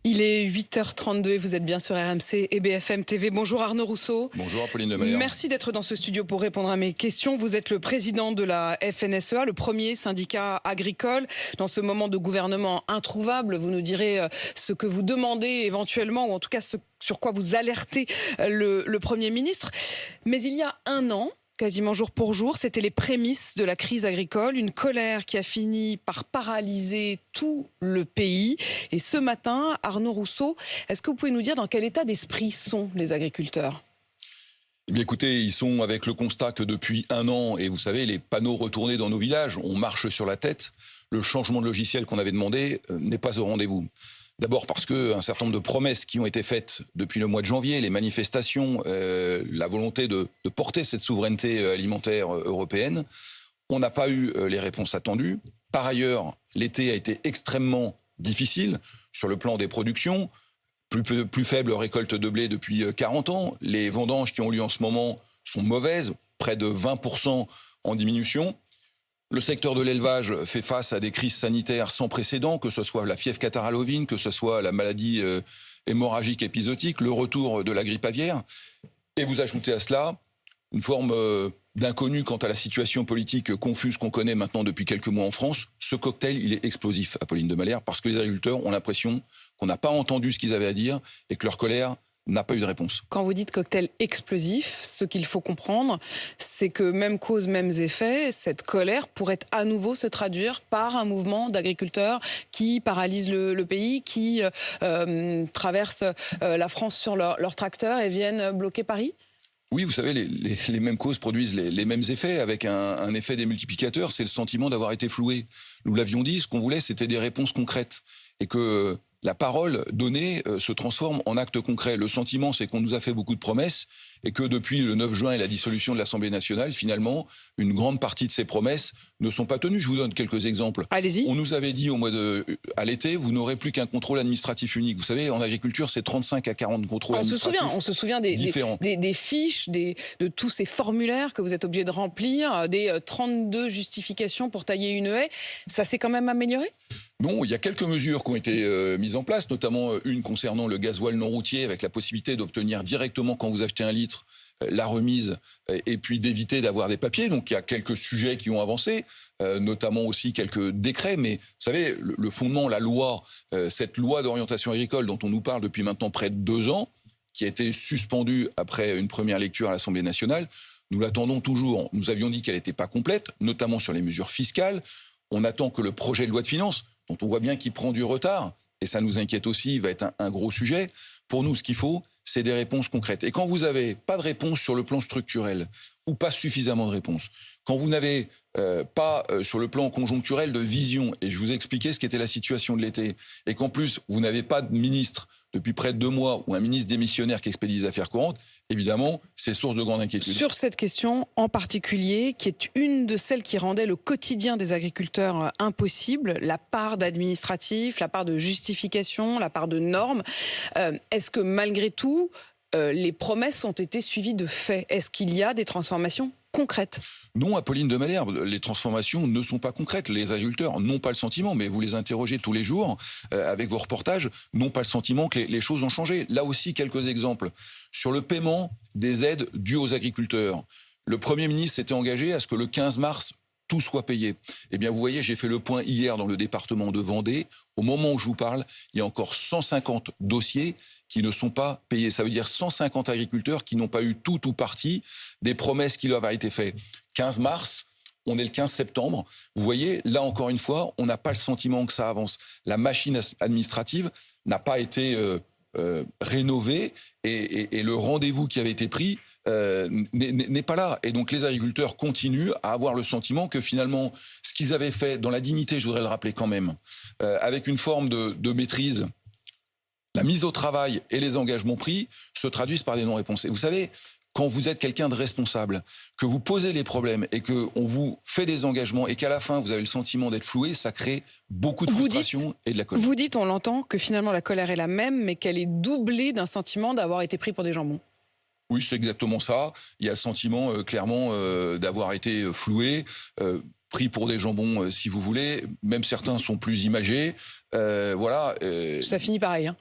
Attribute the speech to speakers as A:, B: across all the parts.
A: Il est 8h32 et vous êtes bien sur RMC et BFM TV. Bonjour Arnaud Rousseau.
B: Bonjour Apolline de Malherbe.
A: Merci d'être dans ce studio pour répondre à mes questions. Vous êtes le président de la FNSEA, le premier syndicat agricole. Dans ce moment de gouvernement introuvable, vous nous direz ce que vous demandez éventuellement, ou en tout cas ce sur quoi vous alertez le Premier ministre. Mais il y a un an, quasiment jour pour jour, c'était les prémices de la crise agricole, une colère qui a fini par paralyser tout le pays. Et ce matin, Arnaud Rousseau, est-ce que vous pouvez nous dire dans quel état d'esprit sont les agriculteurs ?
B: Eh bien écoutez, ils sont avec le constat que depuis un an, et vous savez, les panneaux retournés dans nos villages, on marche sur la tête. Le changement de logiciel qu'on avait demandé n'est pas au rendez-vous. D'abord parce qu'un certain nombre de promesses qui ont été faites depuis le mois de janvier, les manifestations, la volonté de porter cette souveraineté alimentaire européenne, on n'a pas eu les réponses attendues. Par ailleurs, l'été a été extrêmement difficile sur le plan des productions. Plus faible récolte de blé depuis 40 ans. Les vendanges qui ont lieu en ce moment sont mauvaises, près de 20% en diminution. Le secteur de l'élevage fait face à des crises sanitaires sans précédent, que ce soit la fièvre catarrhale ovine, que ce soit la maladie hémorragique épisodique, le retour de la grippe aviaire. Et vous ajoutez à cela une forme d'inconnu quant à la situation politique confuse qu'on connaît maintenant depuis quelques mois en France. Ce cocktail, il est explosif, Apolline de Malherbe, parce que les agriculteurs ont l'impression qu'on n'a pas entendu ce qu'ils avaient à dire et que leur colère n'a pas eu de réponse.
A: Quand vous dites cocktail explosif, ce qu'il faut comprendre, c'est que même cause, mêmes effets, cette colère pourrait à nouveau se traduire par un mouvement d'agriculteurs qui paralyse le pays, qui traversent la France sur leur tracteur et viennent bloquer Paris ?
B: Oui, vous savez, les mêmes causes produisent les mêmes effets, avec un effet démultiplicateur, c'est le sentiment d'avoir été floué. Nous l'avions dit, ce qu'on voulait, c'était des réponses concrètes, et que la parole donnée se transforme en actes concrets. Le sentiment, c'est qu'on nous a fait beaucoup de promesses, et que depuis le 9 juin et la dissolution de l'Assemblée nationale, finalement, une grande partie de ces promesses ne sont pas tenues. Je vous donne quelques exemples.
A: Allez-y.
B: On nous avait dit à l'été, vous n'aurez plus qu'un contrôle administratif unique. Vous savez, en agriculture, c'est 35 à 40 contrôles administratifs.
A: On se souvient des fiches, de tous ces formulaires que vous êtes obligés de remplir, des 32 justifications pour tailler une haie. Ça s'est quand même amélioré ?
B: Non, il y a quelques mesures qui ont été mises en place, notamment une concernant le gasoil non routier, avec la possibilité d'obtenir directement, quand vous achetez un litre, la remise, et puis d'éviter d'avoir des papiers. Donc il y a quelques sujets qui ont avancé, notamment aussi quelques décrets. Mais vous savez, le fondement, la loi, cette loi d'orientation agricole dont on nous parle depuis maintenant près de 2 ans, qui a été suspendue après une première lecture à l'Assemblée nationale, nous l'attendons toujours. Nous avions dit qu'elle n'était pas complète, notamment sur les mesures fiscales. On attend que le projet de loi de finances, dont on voit bien qu'il prend du retard, et ça nous inquiète aussi, il va être un gros sujet. Pour nous, ce qu'il faut, c'est des réponses concrètes. Et quand vous n'avez pas de réponse sur le plan structurel, ou pas suffisamment de réponses, quand vous n'avez pas sur le plan conjoncturel de vision, et je vous ai expliqué ce qu'était la situation de l'été, et qu'en plus, vous n'avez pas de ministre depuis près de 2 mois, ou un ministre démissionnaire qui expédie les affaires courantes, évidemment, c'est source de grande inquiétude.
A: Sur cette question en particulier, qui est une de celles qui rendait le quotidien des agriculteurs impossible, la part d'administratif, la part de justification, la part de normes, est-ce que malgré tout, les promesses ont été suivies de faits ? Est-ce qu'il y a des transformations concrètes ?
B: Non, Apolline de Malherbe, les transformations ne sont pas concrètes. Les agriculteurs n'ont pas le sentiment, mais vous les interrogez tous les jours avec vos reportages, n'ont pas le sentiment que les choses ont changé. Là aussi, quelques exemples. Sur le paiement des aides dues aux agriculteurs, le Premier ministre s'était engagé à ce que le 15 mars, tout soit payé. Eh bien, vous voyez, j'ai fait le point hier dans le département de Vendée. Au moment où je vous parle, il y a encore 150 dossiers qui ne sont pas payés. Ça veut dire 150 agriculteurs qui n'ont pas eu tout ou partie des promesses qui leur avaient été faites. 15 mars, on est le 15 septembre. Vous voyez, là encore une fois, on n'a pas le sentiment que ça avance. La machine administrative n'a pas été rénovée et le rendez-vous qui avait été pris n'est pas là. Et donc les agriculteurs continuent à avoir le sentiment que finalement, ce qu'ils avaient fait dans la dignité, je voudrais le rappeler quand même, avec une forme de maîtrise, la mise au travail et les engagements pris se traduisent par des non-réponses. Et vous savez, quand vous êtes quelqu'un de responsable, que vous posez les problèmes et qu'on vous fait des engagements et qu'à la fin vous avez le sentiment d'être floué, ça crée beaucoup de frustration et de la colère.
A: Vous dites, on l'entend, que finalement la colère est la même, mais qu'elle est doublée d'un sentiment d'avoir été pris pour des jambons.
B: Oui, c'est exactement ça. Il y a le sentiment clairement d'avoir été floué, pris pour des jambons, si vous voulez. Même certains sont plus imagés. Voilà.
A: Ça finit pareil, hein.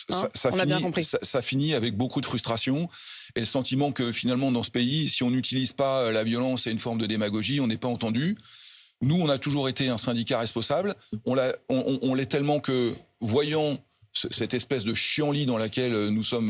A: On a bien compris.
B: Ça finit avec beaucoup de frustration et le sentiment que finalement dans ce pays, si on n'utilise pas la violence et une forme de démagogie, on n'est pas entendu. Nous, on a toujours été un syndicat responsable. On l'est tellement que, voyant cette espèce de chienlit dans laquelle nous sommes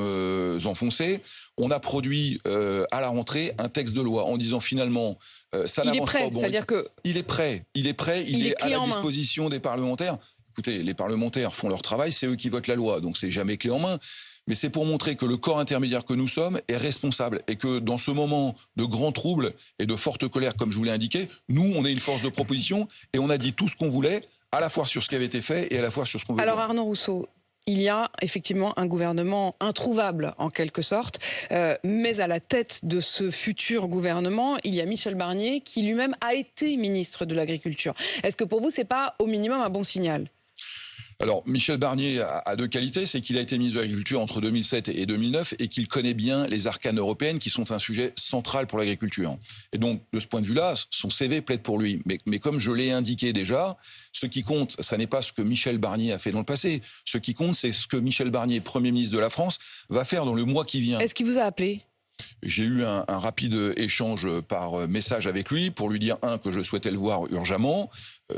B: enfoncés, on a produit à la rentrée un texte de loi en disant finalement ça n'avance pas. Bon,
A: c'est-à-dire que
B: il est prêt, il est à la disposition des parlementaires. Écoutez, les parlementaires font leur travail, c'est eux qui votent la loi, donc c'est jamais clé en main. Mais c'est pour montrer que le corps intermédiaire que nous sommes est responsable et que dans ce moment de grands troubles et de forte colère, comme je vous l'ai indiqué, nous, on est une force de proposition et on a dit tout ce qu'on voulait, à la fois sur ce qui avait été fait et à la fois sur ce qu'on veut.
A: Alors Arnaud Rousseau, il y a effectivement un gouvernement introuvable en quelque sorte, mais à la tête de ce futur gouvernement, il y a Michel Barnier qui lui-même a été ministre de l'Agriculture. Est-ce que pour vous, c'est pas au minimum un bon signal ?
B: Alors, Michel Barnier a deux qualités, c'est qu'il a été ministre de l'Agriculture entre 2007 et 2009 et qu'il connaît bien les arcanes européennes qui sont un sujet central pour l'agriculture. Et donc, de ce point de vue-là, son CV plaide pour lui. Mais comme je l'ai indiqué déjà, ce qui compte, ça n'est pas ce que Michel Barnier a fait dans le passé. Ce qui compte, c'est ce que Michel Barnier, Premier ministre de la France, va faire dans le mois qui vient.
A: Est-ce qu'il vous a appelé ?
B: J'ai eu un rapide échange par message avec lui pour lui dire, que je souhaitais le voir urgemment,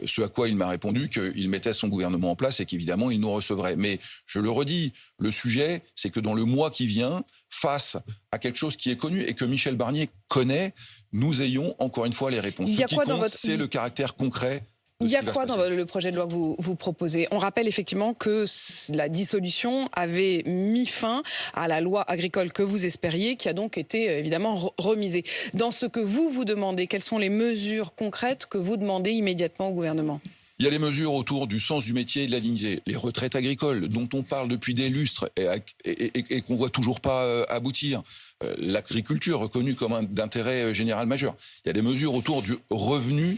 B: ce à quoi il m'a répondu qu'il mettait son gouvernement en place et qu'évidemment, il nous recevrait. Mais je le redis, le sujet, c'est que dans le mois qui vient, face à quelque chose qui est connu et que Michel Barnier connaît, nous ayons encore une fois les réponses. Ce qui compte, c'est le caractère concret.
A: Il y a quoi dans le projet de loi que vous proposez ? On rappelle effectivement que la dissolution avait mis fin à la loi agricole que vous espériez, qui a donc été évidemment remisée. Dans ce que vous demandez, quelles sont les mesures concrètes que vous demandez immédiatement au gouvernement ?
B: Il y a les mesures autour du sens du métier et de la dignité, les retraites agricoles dont on parle depuis des lustres et qu'on voit toujours pas aboutir, l'agriculture reconnue comme d'intérêt général majeur. Il y a des mesures autour du revenu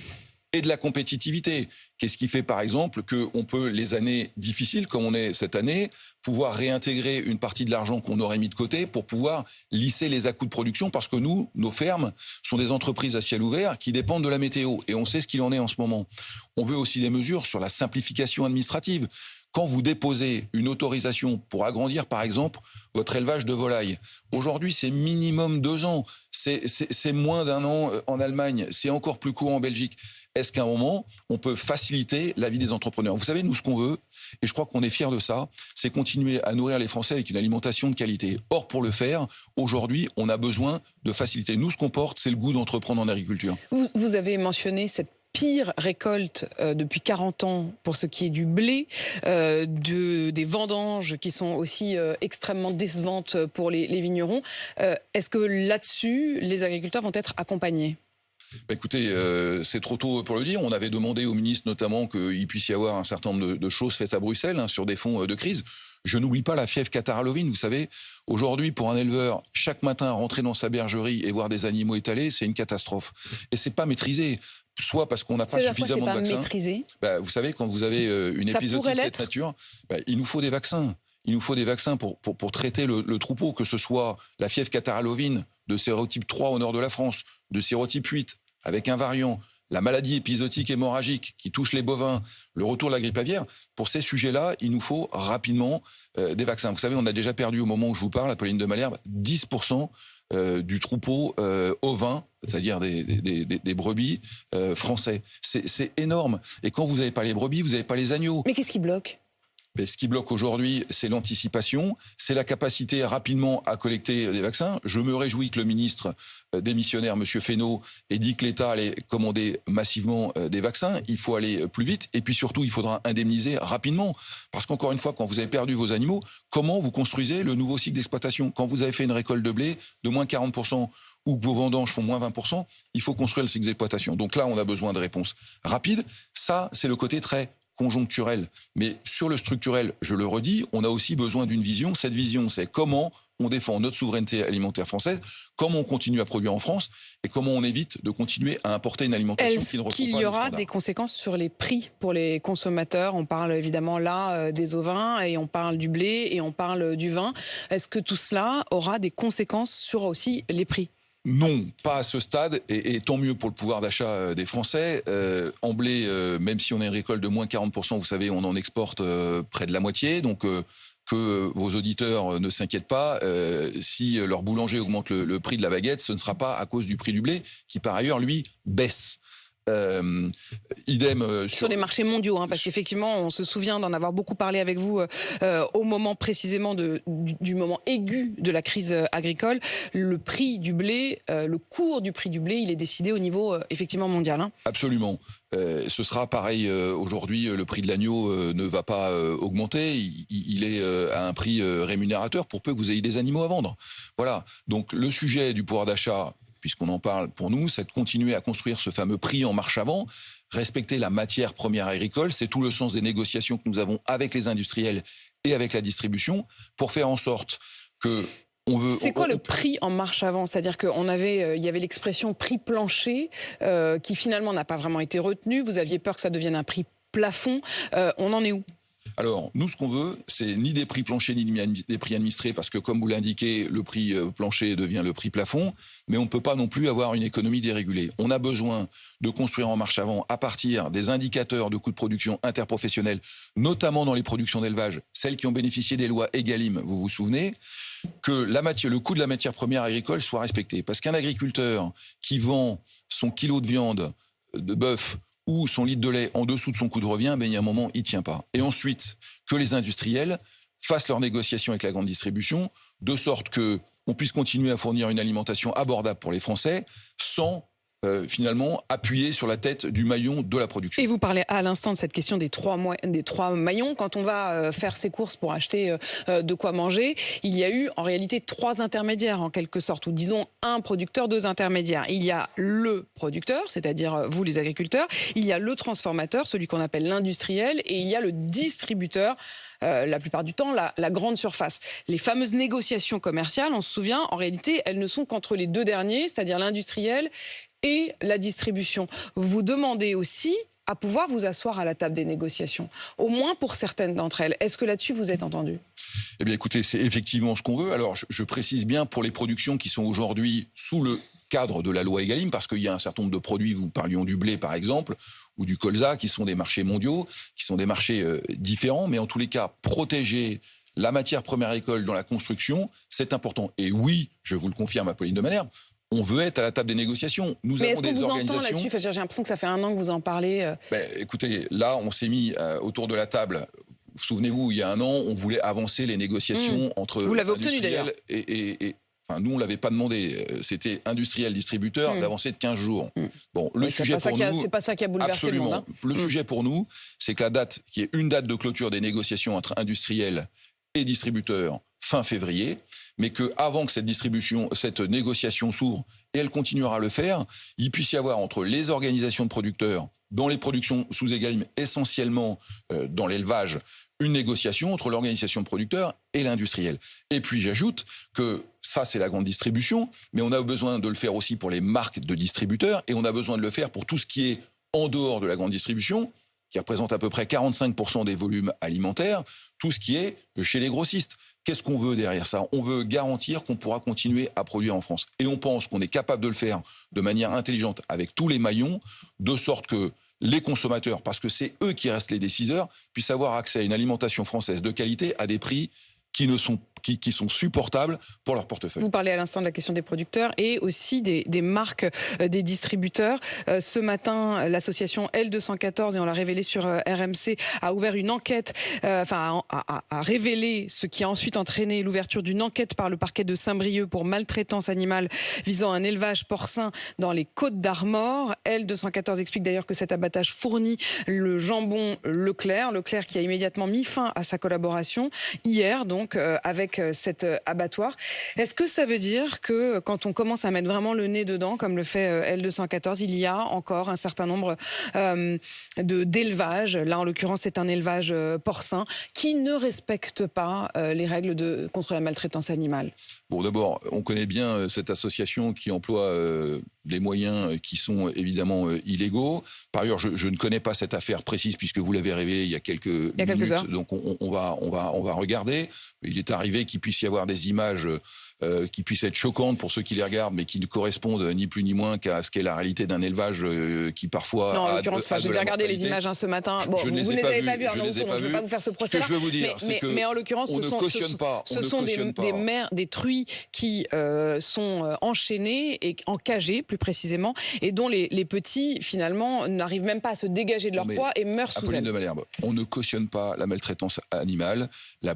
B: et de la compétitivité. Qu'est-ce qui fait, par exemple, qu'on peut, les années difficiles, comme on est cette année, pouvoir réintégrer une partie de l'argent qu'on aurait mis de côté pour pouvoir lisser les à-coups de production, parce que nous, nos fermes, sont des entreprises à ciel ouvert qui dépendent de la météo, et on sait ce qu'il en est en ce moment. On veut aussi des mesures sur la simplification administrative. Quand vous déposez une autorisation pour agrandir, par exemple, votre élevage de volailles, aujourd'hui, c'est minimum 2 ans. C'est moins d'1 an en Allemagne. C'est encore plus court en Belgique. Est-ce qu'à un moment, on peut faciliter la vie des entrepreneurs ? Vous savez, nous, ce qu'on veut, et je crois qu'on est fiers de ça, c'est continuer à nourrir les Français avec une alimentation de qualité. Or, pour le faire, aujourd'hui, on a besoin de faciliter. Nous, ce qu'on porte, c'est le goût d'entreprendre en agriculture.
A: Vous avez mentionné cette pire récolte depuis 40 ans pour ce qui est du blé, des vendanges qui sont aussi extrêmement décevantes pour les vignerons. Est-ce que là-dessus, les agriculteurs vont être accompagnés ?
B: Écoutez, c'est trop tôt pour le dire. On avait demandé au ministre notamment qu'il puisse y avoir un certain nombre de choses faites à Bruxelles sur des fonds de crise. Je n'oublie pas la fièvre catarrhalovine. Vous savez, aujourd'hui, pour un éleveur, chaque matin, rentrer dans sa bergerie et voir des animaux étalés, c'est une catastrophe. Et c'est pas maîtrisé. Soit parce qu'on n'a pas suffisamment de vaccins. Vous savez, quand vous avez une épizootie de cette nature, il nous faut des vaccins. Il nous faut des vaccins pour traiter le troupeau, que ce soit la fièvre catarrhalovine de sérotype 3 au nord de la France, de sérotype 8, avec un variant, la maladie épizootique hémorragique qui touche les bovins, le retour de la grippe aviaire. Pour ces sujets-là, il nous faut rapidement des vaccins. Vous savez, on a déjà perdu au moment où je vous parle, Apolline de Malherbe, 10% du troupeau ovin, c'est-à-dire des brebis français. C'est énorme. Et quand vous n'avez pas les brebis, vous n'avez pas les agneaux.
A: Mais qu'est-ce qui bloque ?
B: Mais ce qui bloque aujourd'hui, c'est l'anticipation, c'est la capacité rapidement à collecter des vaccins. Je me réjouis que le ministre démissionnaire, M. Fesneau, ait dit que l'État allait commander massivement des vaccins. Il faut aller plus vite et puis surtout, il faudra indemniser rapidement. Parce qu'encore une fois, quand vous avez perdu vos animaux, comment vous construisez le nouveau cycle d'exploitation ? Quand vous avez fait une récolte de blé de moins 40%, ou que vos vendanges font moins 20%, il faut construire le cycle d'exploitation. Donc là, on a besoin de réponses rapides. Ça, c'est le côté très conjoncturel. Mais sur le structurel, je le redis, on a aussi besoin d'une vision. Cette vision, c'est comment on défend notre souveraineté alimentaire française, comment on continue à produire en France et comment on évite de continuer à importer une alimentation qui ne retrouve pas nos standards. Est-ce qu'il y aura
A: des conséquences sur les prix pour les consommateurs ? On parle évidemment là des ovins et on parle du blé et on parle du vin. Est-ce que tout cela aura des conséquences sur aussi les prix ?
B: Non, pas à ce stade, et tant mieux pour le pouvoir d'achat des Français. En blé, même si on a une récolte de moins 40%, vous savez, on en exporte près de la moitié, donc que vos auditeurs ne s'inquiètent pas, si leur boulanger augmente le prix de la baguette, ce ne sera pas à cause du prix du blé, qui par ailleurs, lui, baisse. Idem
A: sur les marchés mondiaux, hein, parce qu'effectivement, on se souvient d'en avoir beaucoup parlé avec vous au moment précisément du moment aigu de la crise agricole. Le prix du blé, le cours du prix du blé, il est décidé au niveau effectivement mondial. Hein.
B: Absolument. Ce sera pareil aujourd'hui, le prix de l'agneau ne va pas augmenter, il est à un prix rémunérateur pour peu que vous ayez des animaux à vendre. Voilà, donc le sujet du pouvoir d'achat, puisqu'on en parle pour nous, c'est de continuer à construire ce fameux prix en marche avant, respecter la matière première agricole, c'est tout le sens des négociations que nous avons avec les industriels et avec la distribution, pour faire en sorte que
A: c'est quoi le prix en marche avant? C'est-à-dire qu'il y avait l'expression prix plancher qui finalement n'a pas vraiment été retenue. Vous aviez peur que ça devienne un prix plafond. On en est où?
B: Alors, nous, ce qu'on veut, c'est ni des prix planchers, ni des prix administrés, parce que, comme vous l'indiquez, le prix plancher devient le prix plafond, mais on ne peut pas non plus avoir une économie dérégulée. On a besoin de construire en marche avant à partir des indicateurs de coûts de production interprofessionnels, notamment dans les productions d'élevage, celles qui ont bénéficié des lois Egalim, vous vous souvenez, que le coût de la matière première agricole soit respecté. Parce qu'un agriculteur qui vend son kilo de viande de bœuf ou son litre de lait en dessous de son coût de revient, il y a un moment, il ne tient pas. Et ensuite, que les industriels fassent leurs négociations avec la grande distribution, de sorte qu'on puisse continuer à fournir une alimentation abordable pour les Français, sans finalement appuyer sur la tête du maillon de la production.
A: Et vous parlez à l'instant de cette question des trois maillons. Quand on va faire ses courses pour acheter de quoi manger, il y a eu en réalité 3 intermédiaires en quelque sorte, ou disons un producteur, 2 intermédiaires. Il y a le producteur, c'est-à-dire vous les agriculteurs, il y a le transformateur, celui qu'on appelle l'industriel, et il y a le distributeur, la plupart du temps la grande surface. Les fameuses négociations commerciales, on se souvient, en réalité, elles ne sont qu'entre les 2 derniers, c'est-à-dire l'industriel et la distribution. Vous demandez aussi à pouvoir vous asseoir à la table des négociations, au moins pour certaines d'entre elles. Est-ce que là-dessus vous êtes entendu?
B: Eh bien écoutez, c'est effectivement ce qu'on veut. Alors je précise bien pour les productions qui sont aujourd'hui sous le cadre de la loi Egalim, parce qu'il y a un certain nombre de produits, vous parlions du blé par exemple, ou du colza, qui sont des marchés mondiaux, qui sont des marchés différents, mais en tous les cas, protéger la matière première agricole dans la construction, c'est important. Et oui, je vous le confirme, Apolline de Malherbe, on veut être à la table des négociations. Nous avons des organisations. Entend
A: là-dessus? J'ai l'impression que ça fait 1 an que vous en parlez.
B: Écoutez, là, on s'est mis autour de la table. Souvenez-vous, il y a 1 an, on voulait avancer les négociations entre.
A: Vous l'avez obtenu d'ailleurs.
B: Enfin, nous, on l'avait pas demandé. C'était industriel-distributeur d'avancer de 15 jours. Bon, le sujet pour nous,
A: c'est pas ça qui a bouleversé le monde. Hein.
B: Le sujet pour nous, c'est que la date, qui est une date de clôture des négociations entre industriels et distributeurs, fin février, mais qu'avant que cette négociation s'ouvre, et elle continuera à le faire, il puisse y avoir entre les organisations de producteurs, dans les productions sous Egalim, essentiellement dans l'élevage, une négociation entre l'organisation de producteurs et l'industriel. Et puis j'ajoute que ça, c'est la grande distribution, mais on a besoin de le faire aussi pour les marques de distributeurs, et on a besoin de le faire pour tout ce qui est en dehors de la grande distribution, qui représente à peu près 45% des volumes alimentaires, tout ce qui est chez les grossistes. Qu'est-ce qu'on veut derrière ça? On veut garantir qu'on pourra continuer à produire en France. Et on pense qu'on est capable de le faire de manière intelligente avec tous les maillons, de sorte que les consommateurs, parce que c'est eux qui restent les décideurs, puissent avoir accès à une alimentation française de qualité à des prix qui sont supportables pour leur portefeuille.
A: Vous parlez à l'instant de la question des producteurs et aussi des marques des distributeurs. Ce matin, l'association L214, et on l'a révélé sur RMC, a ouvert une enquête, a révélé ce qui a ensuite entraîné l'ouverture d'une enquête par le parquet de Saint-Brieuc pour maltraitance animale visant un élevage porcin dans les Côtes-d'Armor. L214 explique d'ailleurs que cet abattage fournit le jambon Leclerc qui a immédiatement mis fin à sa collaboration hier, donc avec cet abattoir. Est-ce que ça veut dire que quand on commence à mettre vraiment le nez dedans, comme le fait L214, il y a encore un certain nombre d'élevages, là en l'occurrence c'est un élevage porcin, qui ne respecte pas les règles contre la maltraitance animale?
B: Bon, d'abord, on connaît bien cette association qui emploie des moyens qui sont évidemment illégaux. Par ailleurs, je ne connais pas cette affaire précise puisque vous l'avez révélée il y a quelques minutes,
A: heures.
B: donc on va regarder. Il est arrivé qu'il puisse y avoir des images qui puissent être choquantes pour ceux qui les regardent, mais qui ne correspondent ni plus ni moins qu'à ce qu'est la réalité d'un élevage qui parfois
A: non, en l'occurrence, je les ai regardé les images ce matin. Bon, vous ne les avez pas vues, Arnaud Rousseau, donc je ne vais pas vous faire ce procès-là.
B: Ce que je veux vous dire, c'est que
A: mais en l'occurrence, ce sont des truies qui sont enchaînées et encagées, plus précisément, et dont les petits, finalement, n'arrivent même pas à se dégager de leur poids et meurent sous elles.
B: De Malherbe, on ne cautionne pas la maltraitance animale. La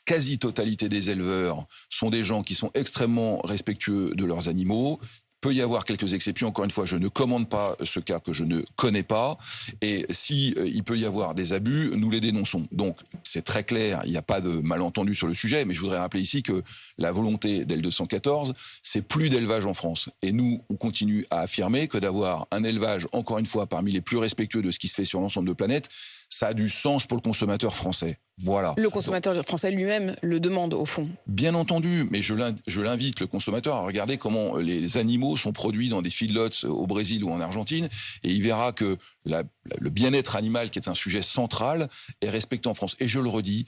B: quasi-totalité des éleveurs sont des gens qui sont extrêmement respectueux de leurs animaux. Peut y avoir quelques exceptions. Encore une fois, je ne commande pas ce cas que je ne connais pas. Et si il peut y avoir des abus, nous les dénonçons. Donc, c'est très clair, il n'y a pas de malentendu sur le sujet. Mais je voudrais rappeler ici que la volonté d'L214, c'est plus d'élevage en France. Et nous, on continue à affirmer que d'avoir un élevage, encore une fois, parmi les plus respectueux de ce qui se fait sur l'ensemble de la planète, ça a du sens pour le consommateur français. Voilà.
A: Le consommateur français lui-même le demande, au fond.
B: Bien entendu, mais je l'invite, le consommateur, à regarder comment les animaux sont produits dans des feedlots au Brésil ou en Argentine, et il verra que le bien-être animal, qui est un sujet central, est respecté en France. Et je le redis,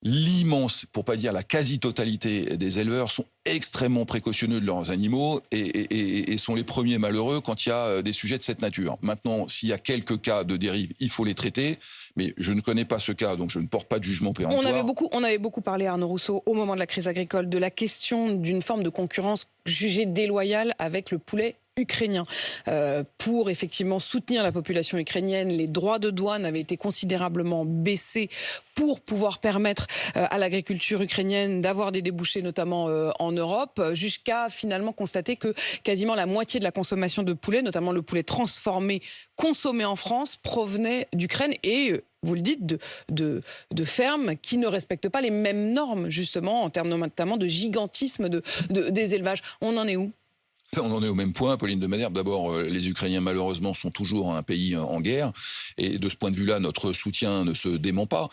B: l'immense, pour pas dire la quasi-totalité des éleveurs sont extrêmement précautionneux de leurs animaux et sont les premiers malheureux quand il y a des sujets de cette nature. Maintenant, s'il y a quelques cas de dérive, il faut les traiter, mais je ne connais pas ce cas, donc je ne porte pas de jugement péremptoire.
A: On avait beaucoup parlé, Arnaud Rousseau, au moment de la crise agricole, de la question d'une forme de concurrence jugée déloyale avec le poulet ukrainien. Pour effectivement soutenir la population ukrainienne, les droits de douane avaient été considérablement baissés pour pouvoir permettre à l'agriculture ukrainienne d'avoir des débouchés, notamment en Europe, jusqu'à finalement constater que quasiment la moitié de la consommation de poulet, notamment le poulet transformé, consommé en France, provenait d'Ukraine et vous le dites, de fermes qui ne respectent pas les mêmes normes, justement, en termes notamment de gigantisme des élevages. On en est où ?
B: On en est au même point, Pauline de Malherbe. D'abord, les Ukrainiens, malheureusement, sont toujours un pays en guerre. Et de ce point de vue-là, notre soutien ne se dément pas.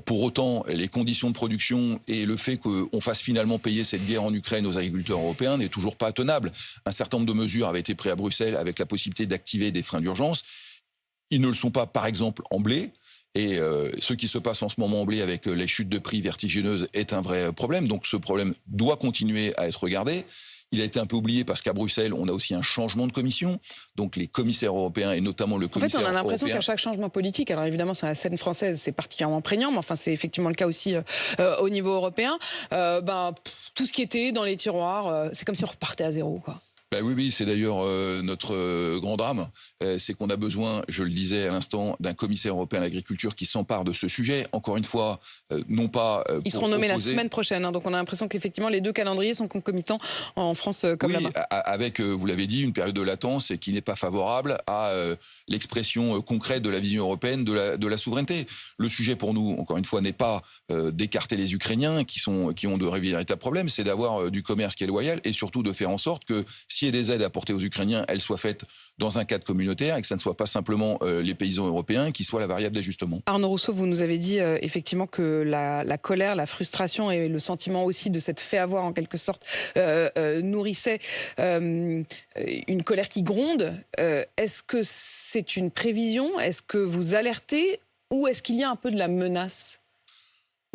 B: Pour autant, les conditions de production et le fait qu'on fasse finalement payer cette guerre en Ukraine aux agriculteurs européens n'est toujours pas tenable. Un certain nombre de mesures avaient été prises à Bruxelles avec la possibilité d'activer des freins d'urgence. Ils ne le sont pas, par exemple, en blé. Et ce qui se passe en ce moment en blé avec les chutes de prix vertigineuses est un vrai problème. Donc ce problème doit continuer à être regardé. Il a été un peu oublié parce qu'à Bruxelles, on a aussi un changement de commission. Donc les commissaires européens et notamment le commissaire européen...
A: En fait, on a l'impression qu'à chaque changement politique, alors évidemment sur la scène française, c'est particulièrement prégnant, mais enfin c'est effectivement le cas aussi au niveau européen, tout ce qui était dans les tiroirs, c'est comme si on repartait à zéro, quoi.
B: Oui, c'est d'ailleurs notre grand drame. C'est qu'on a besoin, je le disais à l'instant, d'un commissaire européen à l'agriculture qui s'empare de ce sujet. Encore une fois, non pas
A: Ils seront nommés la semaine prochaine, donc on a l'impression qu'effectivement les deux calendriers sont concomitants en France comme là-bas.
B: Avec, vous l'avez dit, une période de latence et qui n'est pas favorable à l'expression concrète de la vision européenne de la souveraineté. Le sujet pour nous, encore une fois, n'est pas d'écarter les Ukrainiens qui ont de véritables problèmes, c'est d'avoir du commerce qui est loyal et surtout de faire en sorte que s'il y a des aides apportées aux Ukrainiens, elles soient faites dans un cadre communautaire et que ça ne soit pas simplement les paysans européens qui soient la variable d'ajustement.
A: Arnaud Rousseau, vous nous avez dit effectivement que la colère, la frustration et le sentiment aussi de s'être fait avoir en quelque sorte nourrissait une colère qui gronde. Est-ce que c'est une prévision ? Est-ce que vous alertez ? Ou est-ce qu'il y a un peu de la menace ?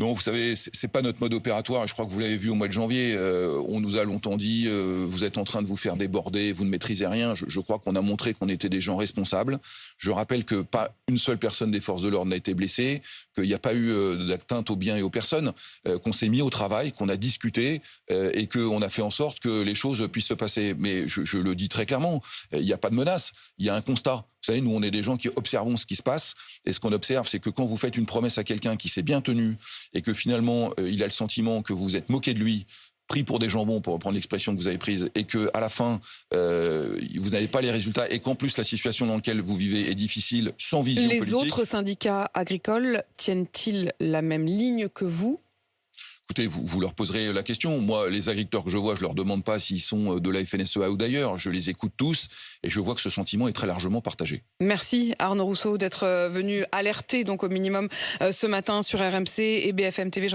B: Non, vous savez, c'est pas notre mode opératoire. Et je crois que vous l'avez vu au mois de janvier. On nous a longtemps dit vous êtes en train de vous faire déborder, vous ne maîtrisez rien. Je crois qu'on a montré qu'on était des gens responsables. Je rappelle que pas une seule personne des forces de l'ordre n'a été blessée, qu'il n'y a pas eu d'atteinte aux biens et aux personnes, qu'on s'est mis au travail, qu'on a discuté et qu'on a fait en sorte que les choses puissent se passer. Mais je le dis très clairement, il n'y a pas de menace, il y a un constat. Vous savez, nous, on est des gens qui observons ce qui se passe. Et ce qu'on observe, c'est que quand vous faites une promesse à quelqu'un qui s'est bien tenu et que finalement, il a le sentiment que vous vous êtes moqué de lui, pris pour des jambons, pour reprendre l'expression que vous avez prise, et qu'à la fin, vous n'avez pas les résultats, et qu'en plus, la situation dans laquelle vous vivez est difficile, sans vision politique.
A: Les autres syndicats agricoles tiennent-ils la même ligne que vous ?
B: Écoutez, vous leur poserez la question. Moi, les agriculteurs que je vois, je leur demande pas s'ils sont de la FNSEA ou d'ailleurs. Je les écoute tous et je vois que ce sentiment est très largement partagé. Merci
A: Arnaud Rousseau d'être venu alerter donc au minimum ce matin sur RMC et BFM TV.